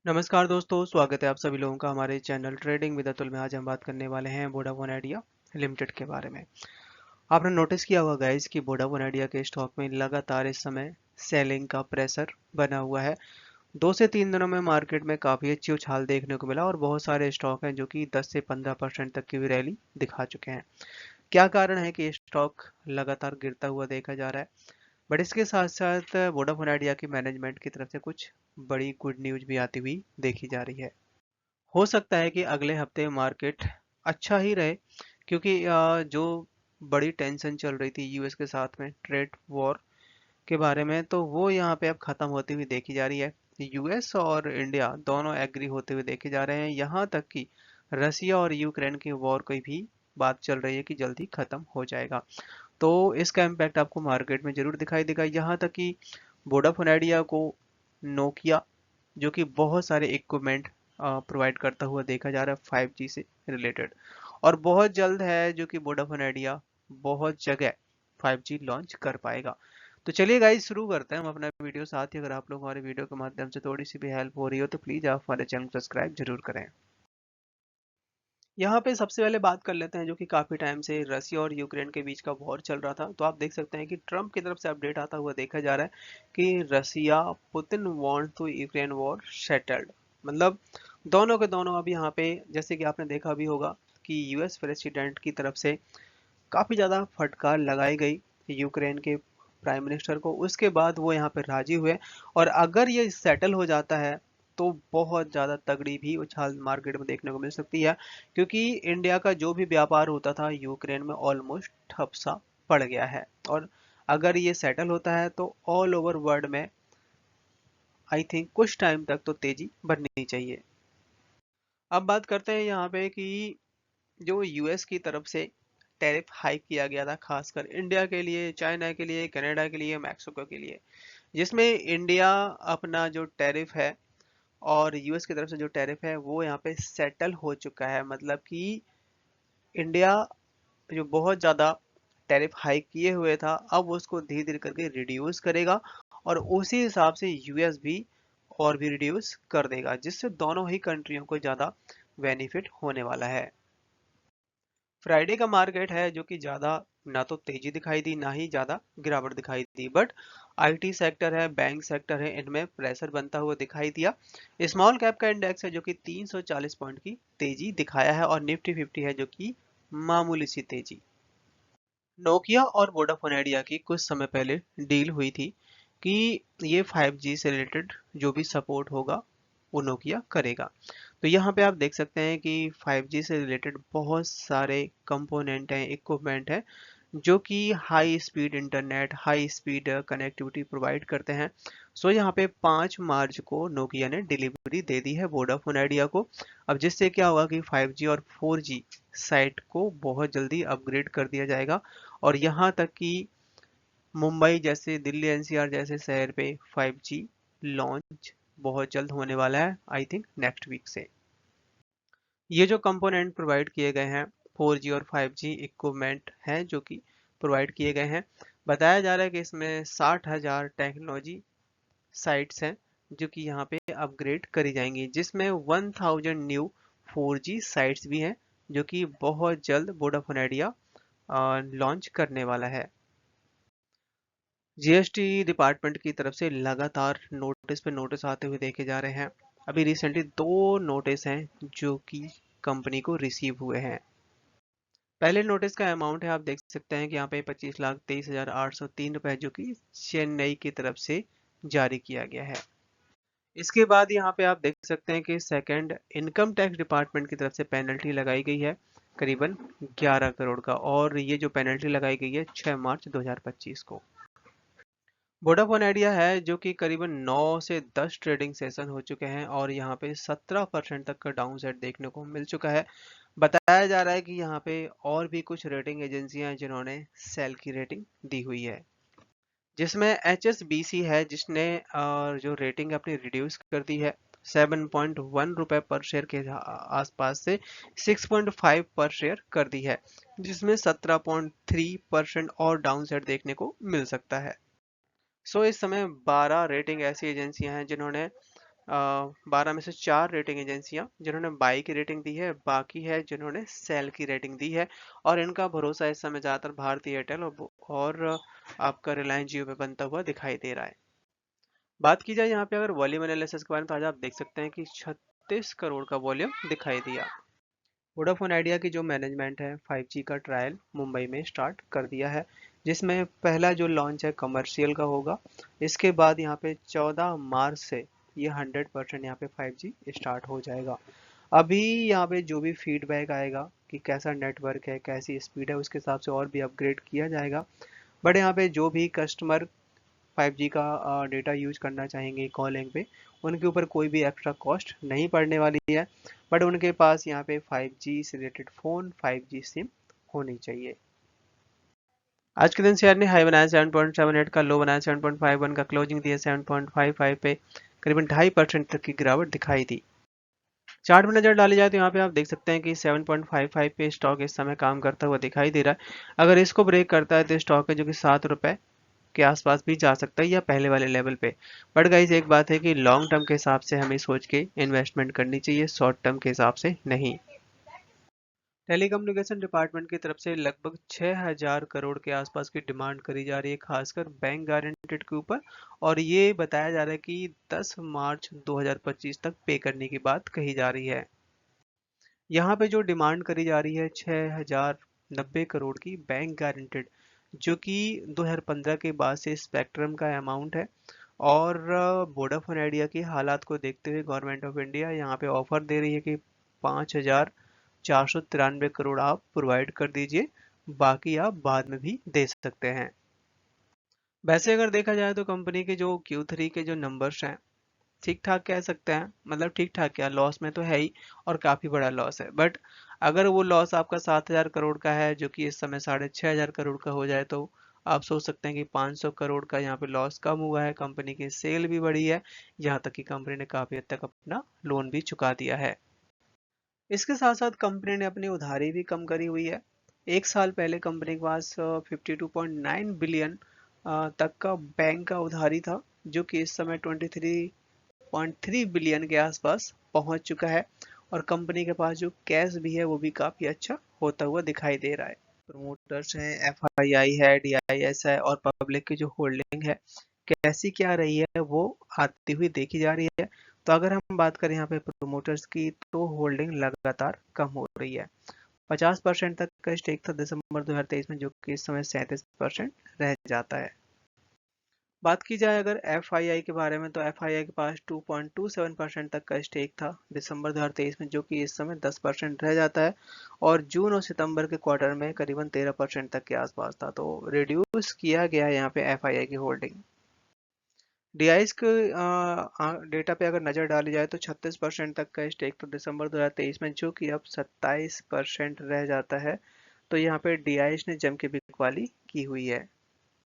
नमस्कार दोस्तों, स्वागत है आप सभी लोगों का हमारे चैनल ट्रेडिंग विद अतुल में। आज हम बात करने वाले हैं वोडाफोन आइडिया लिमिटेड के बारे में। आपने नोटिस किया होगा गाइस कि वोडाफोन आइडिया के स्टॉक में लगातार इस समय सेलिंग का प्रेशर बना हुआ है। 2 से 3 दिनों में मार्केट में काफ़ी अच्छी उछाल देखने को मिला और बहुत सारे स्टॉक हैं जो कि 10 से 15% तक की भी रैली दिखा चुके हैं। क्या कारण है कि स्टॉक लगातार गिरता हुआ देखा जा रहा है? बट इसके साथ साथ वोडाफोन आइडिया की मैनेजमेंट की तरफ से कुछ बड़ी गुड न्यूज भी आती हुई देखी जा रही है। हो सकता है कि अगले हफ्ते मार्केट अच्छा ही रहे, क्योंकि जो बड़ी टेंशन चल रही थी यूएस के साथ में ट्रेड वॉर के बारे में, तो वो यहाँ पे अब खत्म होती हुई देखी जा रही है। यूएस और इंडिया दोनों एग्री होते हुए देखे जा रहे हैं, यहाँ तक कि रसिया और यूक्रेन की वॉर की भी बात चल रही है कि जल्दी खत्म हो जाएगा। तो इसका इम्पैक्ट आपको मार्केट में जरूर दिखाई देगा। यहाँ तक कि वोडाफोन आइडिया को नोकिया, जो कि बहुत सारे इक्विपमेंट प्रोवाइड करता हुआ देखा जा रहा है 5G से रिलेटेड, और बहुत जल्द है जो कि वोडाफोन आइडिया बहुत जगह 5G लॉन्च कर पाएगा। तो चलिए गाइस, शुरू करते हैं हम अपना वीडियो। साथ ही अगर आप लोग हमारे वीडियो के माध्यम से थोड़ी सी भी हेल्प हो रही हो तो प्लीज़ आप हमारे चैनल को सब्सक्राइब जरूर करें। यहाँ पे सबसे पहले बात कर लेते हैं जो कि काफी टाइम से रसिया और यूक्रेन के बीच का वॉर चल रहा था। तो आप देख सकते हैं कि ट्रम्प की तरफ से अपडेट आता हुआ देखा जा रहा है कि Russia Putin want to Ukraine war settled. मतलब दोनों के दोनों अब यहाँ पे, जैसे कि आपने देखा भी होगा कि यूएस प्रेसिडेंट की तरफ से काफी ज्यादा फटकार लगाई गई यूक्रेन के प्राइम मिनिस्टर को। उसके बाद वो यहाँ पे राजी हुए, और अगर ये सेटल हो जाता है तो बहुत ज्यादा तगड़ी भी उछाल मार्केट में देखने को मिल सकती है, क्योंकि इंडिया का जो भी व्यापार होता था यूक्रेन में ऑलमोस्ट ठप सा पड़ गया है। और अगर ये सेटल होता है तो ऑल ओवर वर्ल्ड में आई थिंक कुछ टाइम तक तो तेजी बढ़नी चाहिए। अब बात करते हैं यहाँ पे कि जो यूएस की तरफ से टैरिफ हाइक किया गया था, खासकर इंडिया के लिए, चाइना के लिए, कनाडा के लिए, मैक्सिको के लिए, जिसमें इंडिया अपना जो टैरिफ है और यूएस की तरफ से जो टैरिफ है वो यहाँ पे सेटल हो चुका है। मतलब कि इंडिया जो बहुत ज़्यादा टैरिफ हाइक किए हुए था, अब उसको धीरे धीरे करके रिड्यूस करेगा, और उसी हिसाब से यूएस भी और भी रिड्यूस कर देगा, जिससे दोनों ही कंट्रियों को ज़्यादा बेनिफिट होने वाला है। फ्राइडे का मार्केट है जो कि ज़्यादा ना तो तेजी दिखाई दी ना ही ज़्यादा गिरावट दिखाई दी, बट आईटी सेक्टर है, बैंक सेक्टर है, इनमें प्रेशर बनता हुआ दिखाई दिया। स्मॉल कैप का इंडेक्स है जो कि 340 पॉइंट की तेजी दिखाया है, और निफ्टी 50 है जो कि मामूली सी तेजी। नोकिया और वोडाफोन आइडिया की कुछ समय पहले डील हुई थी कि ये 5G से रिलेटेड जो भी सपोर्ट होगा वो नोकिया करेगा। तो यहाँ पे आप देख सकते हैं कि 5G से रिलेटेड बहुत सारे कंपोनेंट हैं, इक्विपमेंट हैं, जो कि high speed internet, high speed connectivity provide करते हैं। सो यहाँ पे 5 मार्च को नोकिया ने डिलीवरी दे दी है वोडाफोन आइडिया को। अब जिससे क्या होगा कि 5G और 4G साइट को बहुत जल्दी अपग्रेड कर दिया जाएगा, और यहाँ तक कि मुंबई जैसे, दिल्ली एनसीआर जैसे शहर पे 5G लॉन्च बहुत जल्द होने वाला है, आई थिंक नेक्स्ट वीक से। ये जो कंपोनेंट प्रोवाइड किए गए हैं 4G और 5G इक्विपमेंट हैं जो कि प्रोवाइड किए गए हैं। बताया जा रहा है कि इसमें 60,000 टेक्नोलॉजी साइट्स हैं जो कि यहाँ पे अपग्रेड करी जाएंगी, जिसमें 1000 न्यू 4G साइट्स भी हैं जो कि बहुत जल्द वोडाफोन आइडिया लॉन्च करने वाला है। जीएसटी डिपार्टमेंट की तरफ से लगातार नोटिस पे नोटिस आते हुए देखे जा रहे हैं। अभी रिसेंटली 2 नोटिस हैं जो कि कंपनी को रिसीव हुए हैं। पहले नोटिस का अमाउंट है, आप देख सकते हैं कि यहाँ पे 25,23,803 रुपए जो कि चेन्नई की तरफ से जारी किया गया है। इसके बाद यहाँ पे आप देख सकते हैं कि सेकंड इनकम टैक्स डिपार्टमेंट की तरफ से पेनल्टी लगाई गई है करीबन 11 करोड़ का, और ये जो पेनल्टी लगाई गई है 6 मार्च 2025 को। वोडाफोन आइडिया है जो कि करीबन 9 से 10 ट्रेडिंग सेशन हो चुके हैं, और यहाँ पे 17% तक का डाउन साइड देखने को मिल चुका है। बताया जा रहा है कि यहाँ पे और भी कुछ रेटिंग एजेंसियां हैं जिन्होंने सेल की रेटिंग दी हुई है, जिसमें HSBC है जिसने जो रेटिंग अपनी रिड्यूस कर दी है 7.1 रुपए पर शेयर के आसपास से 6.5 पर शेयर कर दी है, जिसमें 17.3% और डाउन साइड देखने को मिल सकता है। इस समय 12 रेटिंग ऐसी एजेंसियां हैं जिन्होंने 12 में से 4 रेटिंग एजेंसियां जिन्होंने बाई की रेटिंग दी है, बाकी है जिन्होंने सेल की रेटिंग दी है। और इनका भरोसा इस समय ज़्यादातर भारतीय एयरटेल और आपका रिलायंस जियो पे बनता हुआ दिखाई दे रहा है। बात की जाए यहाँ पे अगर वॉल्यूम एनालिसिस के बारे में, तो आज आप देख सकते हैं कि 36 करोड़ का वॉल्यूम दिखाई दिया। वोडाफोन आइडिया की जो मैनेजमेंट है 5G का ट्रायल मुंबई में स्टार्ट कर दिया है, जिसमें पहला जो लॉन्च है कमर्शियल का होगा। इसके बाद यहाँ पे 14 मार्च से ये 100% यहाँ पे 5G स्टार्ट हो जाएगा। अभी यहाँ पे जो भी फीडबैक आएगा कि कैसा नेटवर्क है, कैसी स्पीड है, उसके हिसाब से और भी अपग्रेड किया जाएगा। बट यहाँ पे जो भी कस्टमर 5G का डेटा यूज करना चाहेंगे कॉलिंग पे, उनके ऊपर कोई भी एक्स्ट्रा कॉस्ट नहीं पड़ने वाली है। बट उनके पास यहाँ पे 5G से रिलेटेड फ़ोन, 5G सिम होनी चाहिए। आज के दिन शेयर ने हाई बनाया 7.78 का, लो बनाया 7.51 का, क्लोजिंग दिया 7.55 पे, करीबन 2.5% तक की गिरावट दिखाई दी। चार्ट में नजर डाली जाए तो यहाँ पे आप देख सकते हैं कि 7.55 पे स्टॉक इस समय काम करता हुआ दिखाई दे रहा है। अगर इसको ब्रेक करता है तो स्टॉक है जो कि 7 रुपए के आसपास भी जा सकता है या पहले वाले लेवल पे। बट गाइस एक बात है कि लॉन्ग टर्म के हिसाब से हमें सोच के इन्वेस्टमेंट करनी चाहिए, शॉर्ट टर्म के हिसाब से नहीं। टेलीकम्युनिकेशन डिपार्टमेंट की तरफ से लगभग 6000 करोड़ के आसपास की डिमांड करी जा रही है, खासकर बैंक गारंटेड के ऊपर। और ये बताया जा रहा है कि 10 मार्च 2025 तक पे करने की बात कही जा रही है। यहाँ पे जो डिमांड करी जा रही है 6090 करोड़ की बैंक गारंटेड, जो कि 2015 के बाद से स्पेक्ट्रम का अमाउंट है। और वोडाफोन आइडिया की हालात को देखते हुए गवर्नमेंट ऑफ इंडिया यहाँ पे ऑफर दे रही है कि 5493 करोड़ आप प्रोवाइड कर दीजिए, बाकी आप बाद में भी दे सकते हैं। वैसे अगर देखा जाए तो कंपनी के जो Q3 के जो नंबर्स हैं, ठीक ठाक कह सकते हैं। मतलब ठीक ठाक क्या, लॉस में तो है ही, और काफी बड़ा लॉस है। बट अगर वो लॉस आपका 7000 करोड़ का है, जो कि इस समय 6500 करोड़ का हो जाए, तो आप सोच सकते हैं कि 500 करोड़ का यहाँ पे लॉस कम हुआ है। कंपनी की सेल भी बढ़ी है, यहाँ तक कि कंपनी ने काफी हद तक अपना लोन भी चुका दिया है। इसके साथ साथ कंपनी ने अपनी उधारी भी कम करी हुई है। एक साल पहले कंपनी के पास 52.9 बिलियन तक का बैंक का उधारी था, जो कि इस समय 23.3 बिलियन के आसपास पहुंच चुका है। और कंपनी के पास जो कैश भी है वो भी काफी अच्छा होता हुआ दिखाई दे रहा है। प्रमोटर्स हैं, एफआईआई है, डीआईएस है, और पब्लिक की जो होल्डिंग है कैसी क्या रही है वो आती हुई देखी जा रही है। तो अगर हम बात करें यहाँ पे प्रमोटर्स की, तो होल्डिंग लगातार कम हो रही है। 50% तक का स्टेक था दिसंबर 2023 में, जो कि इस समय 37% रह जाता है। बात की जाए अगर एफआईआई के बारे में, तो एफआईआई के पास 2.27% तक का स्टेक था दिसंबर 2023 में, जो कि इस समय 10% रह जाता है। और जून और सितंबर के क्वार्टर में करीबन 13% तक के आसपास था, तो रिड्यूस किया गया है यहाँ पे एफआईआई की होल्डिंग। डीआईएस के डेटा पे अगर नजर डाली जाए तो 36% तक का स्टेक तो दिसंबर 2023 में, जो कि अब 27% रह जाता है। तो यहाँ पे डीआईएस ने जम के बिकवाली की हुई है।